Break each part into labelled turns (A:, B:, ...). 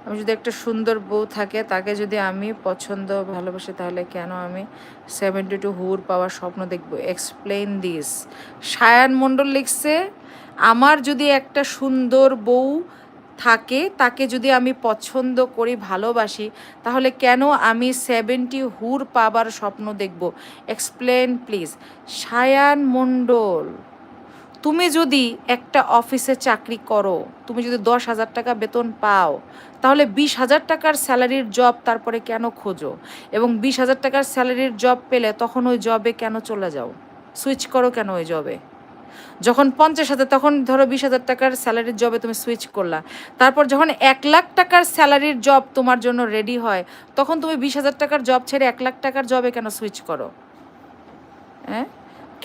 A: আমি যদি একটা সুন্দর বউ থাকে তাকে যদি আমি পছন্দ ভালোবাসি তাহলে কেন আমি 72 হুর পাওয়ার স্বপ্ন দেখব? Explain this. সায়ান মণ্ডল লিখছে, আমার যদি একটা সুন্দর বউ থাকে তাকে যদি আমি পছন্দ করি ভালোবাসি তাহলে কেন আমি 70 হুর পাবার স্বপ্ন দেখব? Explain please. সায়ান মণ্ডল, তুমি যদি একটা অফিসে চাকরি করো, তুমি যদি 10,000 টাকা বেতন পাও, তাহলে 20,000 টাকার স্যালারির জব তারপরে কেন খোঁজো? এবং 20,000 টাকার স্যালারির জব পেলে তখন ওই জবে কেন চলে যাও? সুইচ করো কেন ওই জবে? যখন 50,000, তখন ধরো 20,000 টাকার স্যালারির জবে তুমি সুইচ করলা, তারপর যখন 1,00,000 টাকার স্যালারির জব তোমার জন্য রেডি হয়, তখন তুমি 20,000 টাকার জব ছেড়ে 1,00,000 টাকার জবে কেন সুইচ করো? হ্যাঁ,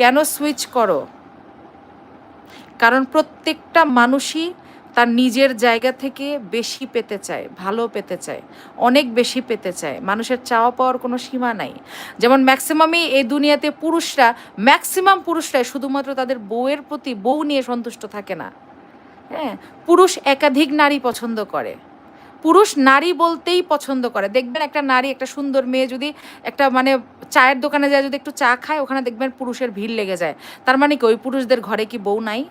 A: কেন সুইচ করো? কারণ প্রত্যেকটা মানুষই তার নিজের জায়গা থেকে বেশি পেতে চায়, ভালো পেতে চায়, অনেক বেশি পেতে চায়। মানুষের চাওয়া পাওয়ার কোনো সীমা নাই। যেমন ম্যাক্সিমামই এই দুনিয়াতে ম্যাক্সিমাম পুরুষরাই শুধুমাত্র তাদের বউয়ের প্রতি, বউ নিয়ে সন্তুষ্ট থাকে না। হ্যাঁ, পুরুষ একাধিক নারী পছন্দ করে। পুরুষ নারী বলতেই পছন্দ করে। দেখবেন একটা নারী, একটা সুন্দর মেয়ে যদি একটা মানে চায়ের দোকানে যায়, যদি একটু চা খায়, ওখানে দেখবেন পুরুষের ভিড় লেগে যায়। তার মানে কি ওই পুরুষদের ঘরে কি বউ নাই?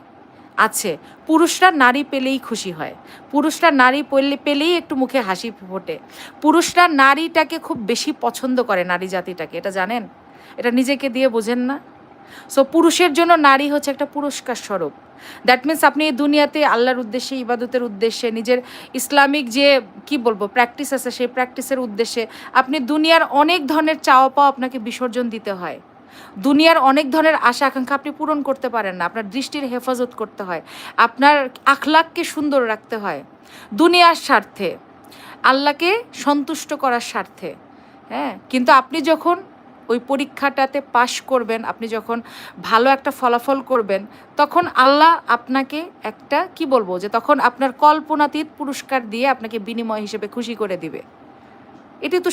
A: আছে। পুরুষরা নারী পেলেই খুশি হয়, পুরুষরা নারী পেলেই একটু মুখে হাসি ফোটে, পুরুষরা নারীটাকে খুব বেশি পছন্দ করে, নারী জাতিটাকে। এটা জানেন? এটা নিজেকে দিয়ে বোঝেন না? সো পুরুষের জন্য নারী হচ্ছে একটা পুরস্কার স্বরূপ। দ্যাট মিন্স আপনি এই দুনিয়াতে আল্লাহর উদ্দেশ্যে, ইবাদতের উদ্দেশ্যে, নিজের ইসলামিক যে কি বলবো প্র্যাকটিস আছে, সেই প্র্যাকটিসের উদ্দেশ্যে আপনি দুনিয়ার অনেক ধরনের চাওয়া পাওয়া আপনাকে বিসর্জন দিতে হয়। দুনিয়ার অনেক ধরনের আশা আকাঙ্ক্ষা আপনি পূরণ করতে পারেন না। আপনার দৃষ্টির হেফাজত করতে হয়, আপনার আখলাককে সুন্দর রাখতে হয় দুনিয়ার স্বার্থে, আল্লাহকে সন্তুষ্ট করার স্বার্থে। হ্যাঁ, কিন্তু আপনি যখন ওই পরীক্ষাটাতে পাশ করবেন, আপনি যখন ভালো একটা ফলাফল করবেন, তখন আল্লাহ আপনাকে একটা কি বলবো যে তখন আপনার কল্পনাতীত পুরস্কার দিয়ে আপনাকে বিনিময় হিসেবে খুশি করে দিবে। এটি তো